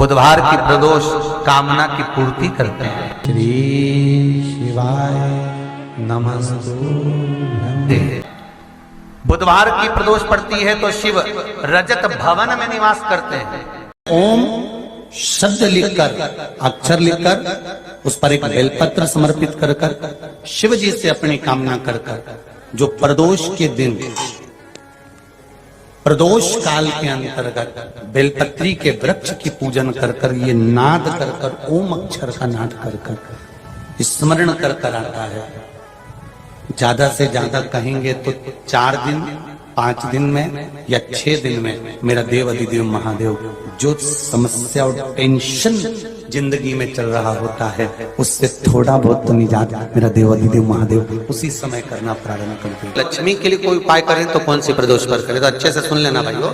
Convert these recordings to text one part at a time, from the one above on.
बुधवार की प्रदोष कामना की पूर्ति करते हैं। श्री शिवाय नमस्तुभ्यं। बुधवार की प्रदोष पड़ती है तो शिव रजत भवन में निवास करते हैं। ओम शब्द लिखकर, अक्षर लिखकर उस पर एक बेलपत्र समर्पित कर कर शिव जी से अपनी कामना कर कर जो प्रदोष के दिन, प्रदोष काल के अंतर्गत बेलपत्री के वृक्ष की पूजन कर कर ये नाद कर कर, ओम अक्षर का नाद कर कर स्मरण कर कर आता है। ज्यादा से ज्यादा कहेंगे तो 4 दिन 5 दिन में या 6 दिन में मेरा देव अधिदेव महादेव जो समस्या और टेंशन जिंदगी में चल रहा होता है उससे थोड़ा बहुत तो निजात मेरा देव अधिदेव महादेव उसी समय करना प्रारंभ करते हैं। लक्ष्मी के लिए कोई उपाय करें तो कौन सी प्रदोष पर करें? तो अच्छे से सुन लेना भाइयों।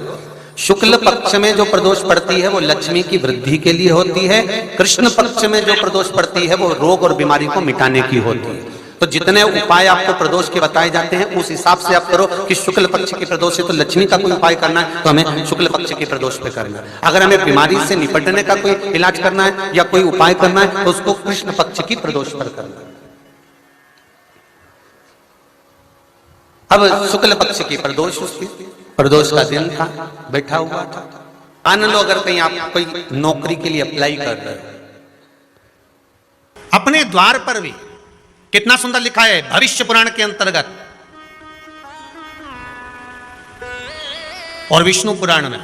शुक्ल पक्ष में जो प्रदोष पड़ती है वो लक्ष्मी की वृद्धि के लिए होती है। कृष्ण पक्ष में जो प्रदोष पड़ती है वो रोग और बीमारी को मिटाने की होती है। तो जितने उपाय आपको प्रदोष के बताए जाते हैं उस हिसाब से आप करो कि शुक्ल पक्ष की प्रदोष है तो लक्ष्मी का कोई उपाय करना है तो हमें शुक्ल पक्ष की प्रदोष पे करना है। अगर हमें बीमारी से निपटने का कोई इलाज करना है या कोई उपाय करना है तो उसको कृष्ण पक्ष की प्रदोष पर करना है। अब शुक्ल पक्ष की प्रदोष, उसकी प्रदोष का दिन था, बैठा हुआ था। मान लो अगर कहीं आप कोई नौकरी के लिए अप्लाई कर रहे हो, अपने द्वार पर भी कितना सुंदर लिखा है भविष्य पुराण के अंतर्गत और विष्णु पुराण में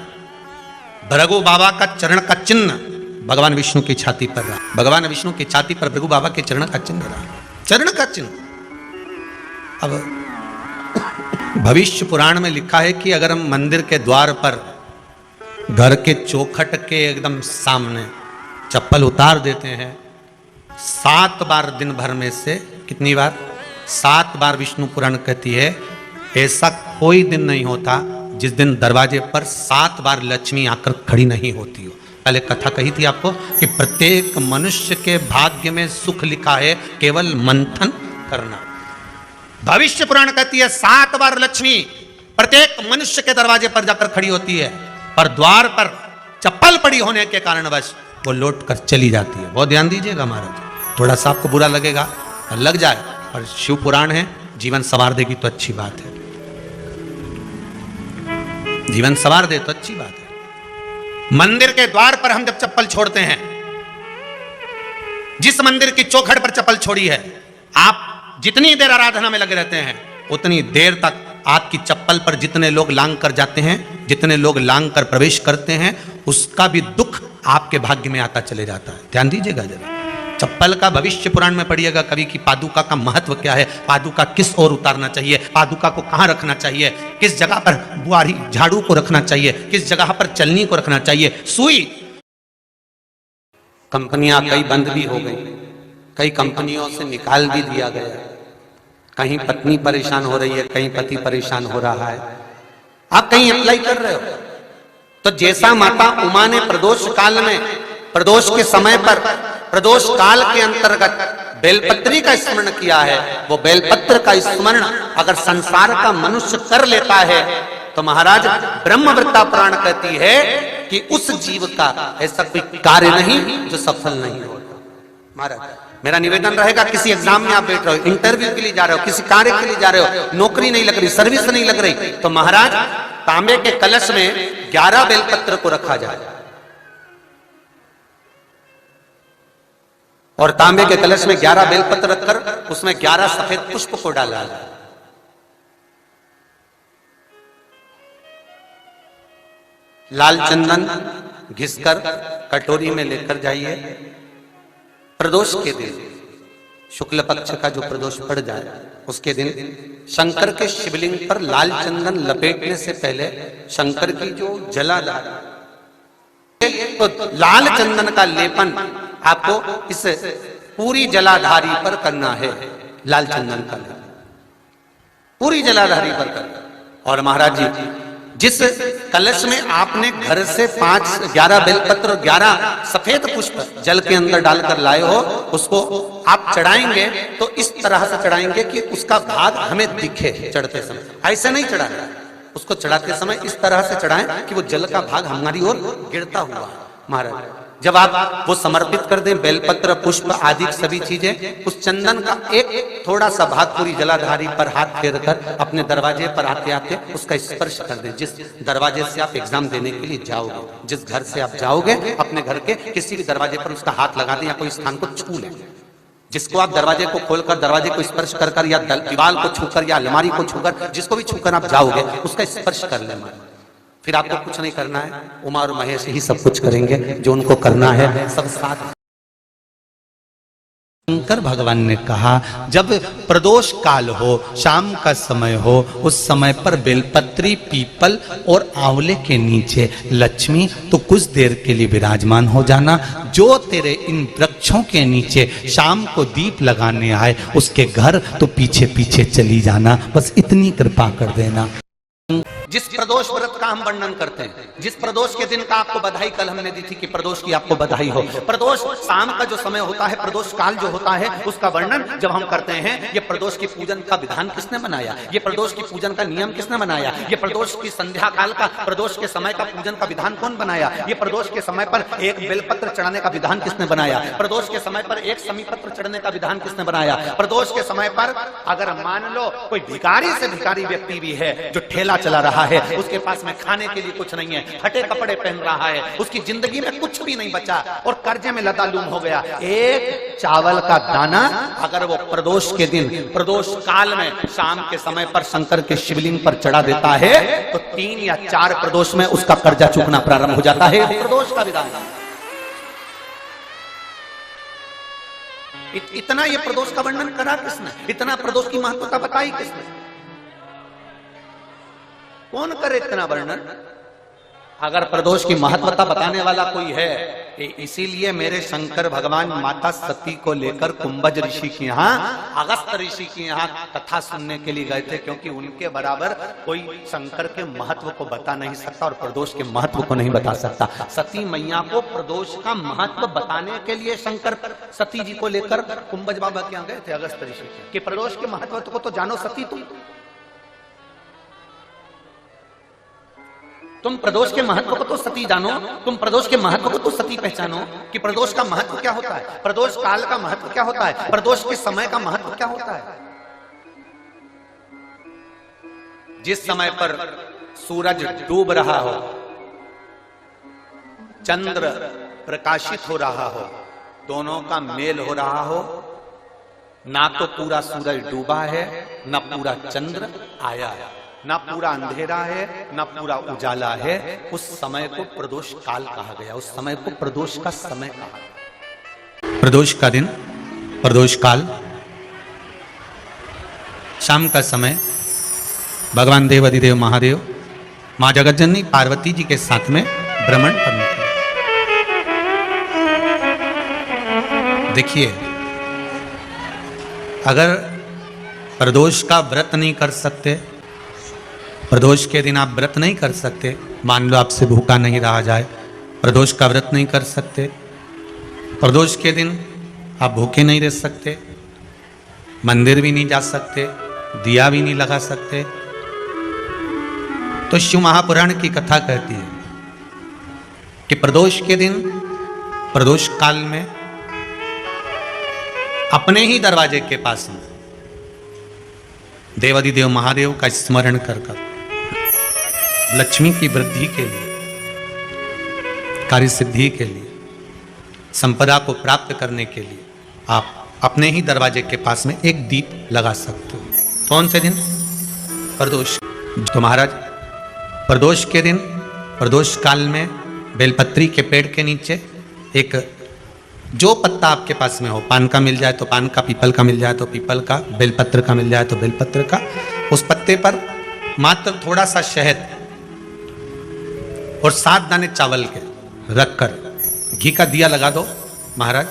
भृगु बाबा का चरण का चिन्ह भगवान विष्णु की छाती पर रहा। भगवान विष्णु की छाती पर भृगु बाबा के चरण का चिन्ह रहा, चरण का चिन्ह। अब भविष्य पुराण में लिखा है कि अगर हम मंदिर के द्वार पर घर के चौखट के एकदम सामने चप्पल उतार देते हैं 7 बार दिन भर में से, कितनी बार? 7 बार विष्णु पुराण कहती है ऐसा कोई दिन नहीं होता जिस दिन दरवाजे पर 7 बार लक्ष्मी आकर खड़ी नहीं होती हो। पहले कथा कही थी आपको कि प्रत्येक मनुष्य के भाग्य में सुख लिखा है, केवल मंथन करना। भविष्य पुराण कहती है 7 बार लक्ष्मी प्रत्येक मनुष्य के दरवाजे पर जाकर खड़ी होती है, पर द्वार पर चप्पल पड़ी होने के कारणवश वो लौट कर चली जाती है। बहुत ध्यान दीजिएगा महाराज, थोड़ा सा आपको बुरा लगेगा और लग जाए, और शिव पुराण है, जीवन संवार देगी तो अच्छी बात है, जीवन संवार दे तो अच्छी बात है। मंदिर के द्वार पर हम जब चप्पल छोड़ते हैं, जिस मंदिर की चौखट पर चप्पल छोड़ी है, आप जितनी देर आराधना में लगे रहते हैं उतनी देर तक आपकी चप्पल पर जितने लोग लांग कर जाते हैं, जितने लोग लांग कर प्रवेश करते हैं, उसका भी दुख आपके भाग्य में आता चले जाता है। ध्यान दीजिएगा जरा। चप्पल का भविष्य पुराण में पढ़िएगा कभी कि पादुका का महत्व क्या है, पादुका किस ओर उतारना चाहिए, पादुका को कहां रखना चाहिए, किस जगह पर बुआरी झाड़ू को रखना चाहिए, किस जगह पर चलनी को रखना चाहिए। सुई, कंपनियां कई बंद भी हो गई, कई कंपनियों से निकाल भी दिया गया, कहीं पत्नी परेशान हो रही है, कहीं पति परेशान हो रहा है, आप कहीं अप्लाई कर रहे हो तो जैसा माता उमा ने प्रदोष काल में, प्रदोष के समय पर, प्रदोष काल के अंतर्गत बेलपत्री का स्मरण किया है, वो बेलपत्र का स्मरण अगर संसार का मनुष्य कर लेता है तो महाराज ब्रह्मवृत्ता पुराण कहती है कि उस जीव का ऐसा कोई कार्य नहीं जो सफल नहीं होता। महाराज मेरा निवेदन रहेगा, किसी एग्जाम में आप बैठ रहे हो, इंटरव्यू के लिए जा रहे हो, किसी कार्य के लिए जा रहे हो, नौकरी नहीं लग रही, सर्विस नहीं लग रही, तो महाराज तांबे के कलश में 11 बेलपत्र को रखा जाए और तांबे के कलश में 11 बेलपत्र रखकर उसमें 11 सफेद पुष्प को डाला जाए। लाल चंदन घिसकर कटोरी में लेकर जाइए। प्रदोष के दिन, शुक्ल पक्ष का जो प्रदोष पड़ जाए उसके दिन शंकर के शिवलिंग पर लाल चंदन लपेटने से पहले शंकर की जो जलाधार, तो लाल चंदन का लेपन आपको इस पूरी जलाधारी पर करना है। लाल चंदन का लेपन पूरी जलाधारी पर करना। और महाराज जी जिस कलश में आपने घर से 11 बेलपत्र और 11 सफेद पुष्प जल के अंदर डालकर लाए हो, उसको आप चढ़ाएंगे तो इस तरह से चढ़ाएंगे कि उसका भाग हमें दिखे चढ़ते समय। ऐसे नहीं चढ़ाना, उसको चढ़ाते समय इस तरह से चढ़ाएं कि वो जल का भाग हमारी ओर गिरता हुआ महाराज जब आप वो समर्पित कर दें, बेलपत्र पुष्प आदि सभी चीजें, उस चंदन का एक थोड़ा सा भाग पूरी जलाधारी पर हाथ फेर कर अपने दरवाजे पर आते आते उसका स्पर्श कर दें। जिस दरवाजे से आप एग्जाम देने के लिए जाओगे, जिस घर से आप जाओगे, अपने घर के किसी भी दरवाजे पर उसका हाथ लगा दें या कोई स्थान को छू लें। जिसको आप दरवाजे को खोलकर दरवाजे को स्पर्श कर कर या दीवार को छूकर या अलमारी को छूकर, जिसको भी छूकर आप जाओगे उसका स्पर्श कर लेना। फिर आपको कुछ नहीं करना है, उमा और महेश ही सब कुछ करेंगे जो उनको करना है, सब साथ। शंकर भगवान ने कहा जब प्रदोष काल हो, शाम का समय हो, उस समय पर बेलपत्री, पीपल और आंवले के नीचे लक्ष्मी तो कुछ देर के लिए विराजमान हो जाना। जो तेरे इन वृक्षों के नीचे शाम को दीप लगाने आए उसके घर तो पीछे पीछे चली जाना। बस इतनी कृपा कर देना। जिस प्रदोष व्रत का हम वर्णन करते हैं, जिस प्रदोष के दिन का आपको बधाई कल हमने दी थी कि प्रदोष की आपको बधाई हो, प्रदोष शाम का जो समय होता है, प्रदोष काल जो होता है, उसका वर्णन जब हम करते हैं, ये प्रदोष की पूजन का विधान किसने बनाया, ये प्रदोष की पूजन का नियम किसने बनाया, ये प्रदोष की संध्या काल का, प्रदोष के समय का पूजन का विधान कौन बनाया, ये प्रदोष के समय पर एक बेलपत्र चढ़ाने का विधान किसने बनाया, प्रदोष के समय पर एक समीपत्र चढ़ने का विधान किसने बनाया, प्रदोष के समय पर अगर मान लो कोई भिखारी से भिखारी व्यक्ति भी है जो ठेला चला रहा है, उसके पास में खाने के लिए कुछ नहीं है, फटे कपड़े पहन रहा है, उसकी जिंदगी में कुछ भी नहीं बचा और कर्जे में लदालूम हो गया, एक चावल का दाना अगर वो प्रदोष के दिन, प्रदोष काल में शाम के समय पर शंकर के शिवलिंग पर चढ़ा देता है तो 3 या 4 प्रदोष में उसका कर्जा चुकना प्रारंभ हो जाता है। प्रदोष का विधान। इतना ये प्रदोष का वर्णन करा किसने, इतना प्रदोष की महत्वता बताई किसने, कौन करे इतना वर्णन। अगर प्रदोष की महत्वता बताने वाला कोई है, इसीलिए मेरे शंकर भगवान माता सती को लेकर कुंभज ऋषि के यहाँ, अगस्त ऋषि के यहाँ कथा सुनने के लिए गए थे, क्योंकि उनके बराबर कोई शंकर के महत्व को बता नहीं सकता और प्रदोष के महत्व को नहीं बता सकता। सती मैया को प्रदोष का महत्व बताने के लिए शंकर सती जी को लेकर कुंभज बाबा के यहाँ गए थे, अगस्त ऋषि के, कि प्रदोष के महत्व को तो जानो सती, तुम प्रदोष के महत्व को तो सती जानो, तुम प्रदोष के महत्व को तो सती पहचानो कि प्रदोष का महत्व क्या होता है, प्रदोष काल का महत्व क्या होता है, प्रदोष के समय का महत्व क्या होता है। जिस समय पर सूरज डूब रहा हो, चंद्र प्रकाशित हो रहा हो, दोनों का मेल हो रहा हो, ना तो पूरा सूरज डूबा है, ना पूरा चंद्र आया है, ना पूरा अंधेरा है, ना पूरा उजाला है, उस समय को प्रदोष काल कहा गया, उस समय को प्रदोष का समय कहा गया। प्रदोष का दिन, प्रदोष काल, शाम का समय, भगवान देवाधिदेव महादेव मां जगतजननी पार्वती जी के साथ में भ्रमण करने के। देखिए, अगर प्रदोष का व्रत नहीं कर सकते, प्रदोष के दिन आप व्रत नहीं कर सकते, मान लो आपसे भूखा नहीं रहा जाए, प्रदोष का व्रत नहीं कर सकते, प्रदोष के दिन आप भूखे नहीं रह सकते, मंदिर भी नहीं जा सकते, दिया भी नहीं लगा सकते, तो शिव महापुराण की कथा कहती है कि प्रदोष के दिन, प्रदोष काल में अपने ही दरवाजे के पास में देवाधिदेव महादेव का स्मरण कर कर लक्ष्मी की वृद्धि के लिए, कार्य सिद्धि के लिए, संपदा को प्राप्त करने के लिए आप अपने ही दरवाजे के पास में एक दीप लगा सकते हो। कौन से दिन? प्रदोष। तो महाराज प्रदोष के दिन, प्रदोष काल में बेलपत्री के पेड़ के नीचे एक, जो पत्ता आपके पास में हो, पान का मिल जाए तो पान का, पीपल का मिल जाए तो पीपल का, बेलपत्र का मिल जाए तो बेलपत्र का, उस पत्ते पर मात्र थोड़ा सा शहद और 7 दाने चावल के रखकर घी का दिया लगा दो महाराज,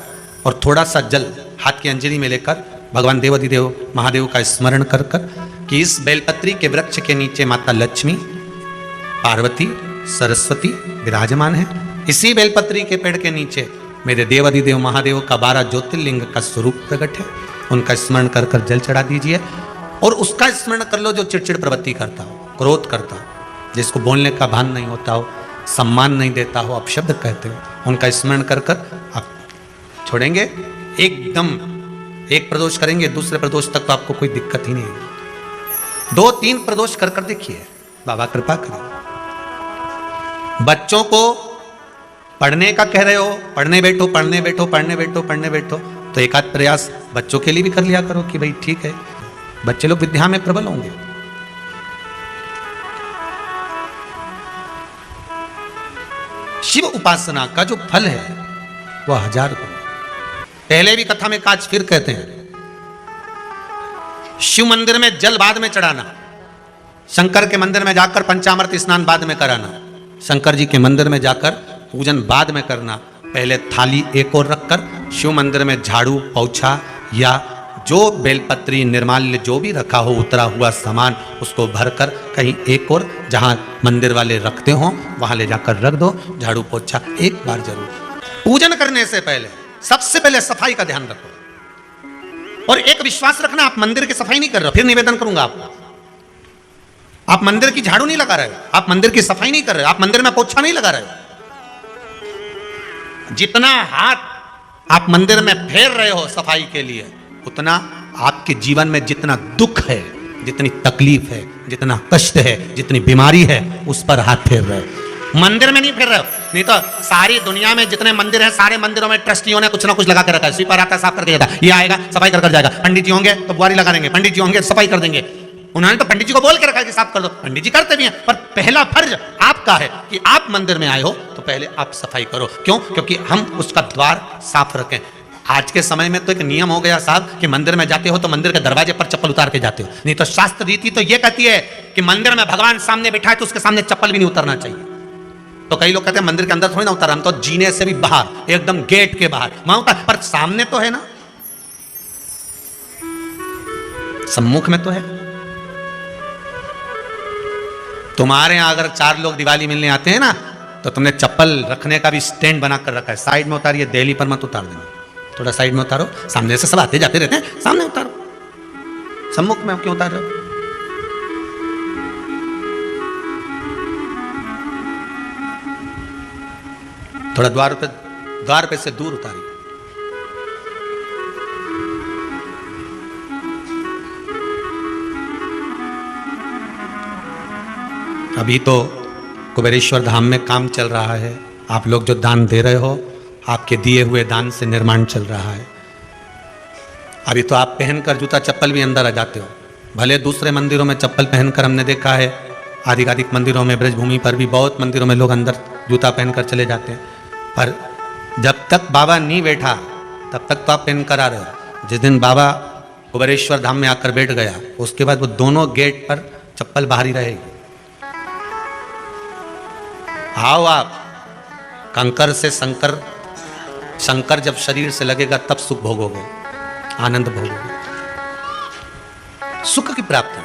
और थोड़ा सा जल हाथ की अंजलि में लेकर भगवान देवाधिदेव महादेव का स्मरण कर कर कि इस बेलपत्री के वृक्ष के नीचे माता लक्ष्मी, पार्वती, सरस्वती विराजमान है। इसी बेलपत्री के पेड़ के नीचे मेरे देवाधिदेव महादेव का 12 ज्योतिर्लिंग का स्वरूप प्रकट है, उनका स्मरण कर कर जल चढ़ा दीजिए। और उसका स्मरण कर लो जो चिड़चिड़ प्रवृत्ति करता हो, क्रोध करता हो, जिसको बोलने का भान नहीं होता हो, सम्मान नहीं देता हो, अपशब्द कहते हो, उनका स्मरण कर कर आप छोड़ेंगे, एकदम एक प्रदोष करेंगे, दूसरे प्रदोष तक तो आपको कोई दिक्कत ही नहीं है। 2-3 प्रदोष कर कर देखिए, बाबा कृपा करें। बच्चों को पढ़ने का कह रहे हो, पढ़ने बैठो पढ़ने बैठो पढ़ने बैठो पढ़ने बैठो, तो एक आध प्रयास बच्चों के लिए भी कर लिया करो कि भाई ठीक है, बच्चे लोग विद्या में प्रबल होंगे। शिव उपासना का जो फल है वह 1000 गुना। पहले भी कथा में काज फिर कहते हैं, शिव मंदिर में जल बाद में चढ़ाना, शंकर के मंदिर में जाकर पंचामृत स्नान बाद में कराना, शंकर जी के मंदिर में जाकर पूजन बाद में करना, पहले थाली एक और रखकर शिव मंदिर में झाड़ू पोछा या जो बेलपत्री निर्माल्य जो भी रखा हो उतरा हुआ सामान उसको भरकर कहीं एक और जहां मंदिर वाले रखते हो वहां ले जाकर रख दो, झाड़ू पोछा एक बार जरूर। पूजन करने से पहले सबसे पहले सफाई का ध्यान रखो, और एक विश्वास रखना, आप मंदिर की सफाई नहीं कर रहे, फिर निवेदन करूंगा आपको, आप मंदिर की झाड़ू नहीं लगा रहे हो, आप मंदिर की सफाई नहीं कर रहे हो, आप मंदिर में पोछा नहीं लगा रहे हो। जितना हाथ आप मंदिर में फेर रहे हो सफाई के लिए, उतना आपके जीवन में जितना दुख है, जितनी तकलीफ है, जितना कष्ट है, जितनी बीमारी है, उस पर हाथ फेर रहे हो, मंदिर में नहीं फेर रहे हो। नहीं तो सारी दुनिया में जितने मंदिर हैं, सारे मंदिरों में ट्रस्टियों ने कुछ ना कुछ लगा के रखा है, स्वीपर आता है साफ करके जाता है, ये आएगा सफाई कर जाएगा, पंडित जी होंगे तो बुआरी लगा देंगे, पंडित जी होंगे सफाई कर देंगे। उन्होंने तो पंडित जी को बोल के रखा है कि साफ कर दो, पंडित जी करते भी हैं, पर पहला फर्ज आपका है कि आप मंदिर में आए हो तो पहले आप सफाई करो। क्यों? क्योंकि हम उसका द्वार साफ रखें। आज के समय में तो एक नियम हो गया साहब कि मंदिर में जाते हो तो मंदिर के दरवाजे पर चप्पल उतार के जाते हो, नहीं तो शास्त्र रीति तो ये कहती है कि मंदिर में भगवान सामने बिठाए तो उसके सामने चप्पल भी नहीं उतरना चाहिए। तो कई लोग कहते हैं मंदिर के अंदर थोड़ी ना उतार, हम तो जीने से भी बाहर, एकदम गेट के बाहर वहां उतार, पर सामने तो है ना, सम्मुख में तो है। तुम्हारे यहां अगर 4 लोग दिवाली मिलने आते हैं ना, तो तुमने चप्पल रखने का भी स्टैंड बनाकर रखा है, साइड में उतारिए, दिल्ली पर मत उतार देना, थोड़ा साइड में उतारो, सामने से सब आते जाते रहते हैं, सामने उतारो, सम्मुख में क्यों उतार रहे हो? थोड़ा द्वार पे से दूर उतारिए। अभी तो कुबेरेश्वर धाम में काम चल रहा है, आप लोग जो दान दे रहे हो, आपके दिए हुए दान से निर्माण चल रहा है। अभी तो आप पहनकर जूता चप्पल भी अंदर आ जाते हो, भले दूसरे मंदिरों में चप्पल पहनकर हमने देखा है, आधिकारिक मंदिरों में, ब्रजभूमि पर भी बहुत मंदिरों में लोग अंदर जूता पहनकर चले जाते हैं, पर जब तक बाबा नहीं बैठा तब तक तो आप पहनकर आ रहे हो। जिस दिन बाबा कुबेरेश्वर धाम में आकर बैठ गया, उसके बाद वो दोनों गेट पर चप्पल बाहर ही रहेगी। आओ आप, कंकर से शंकर, शंकर जब शरीर से लगेगा तब सुख भोगोगे, आनंद भोगोगे, सुख की प्राप्ति।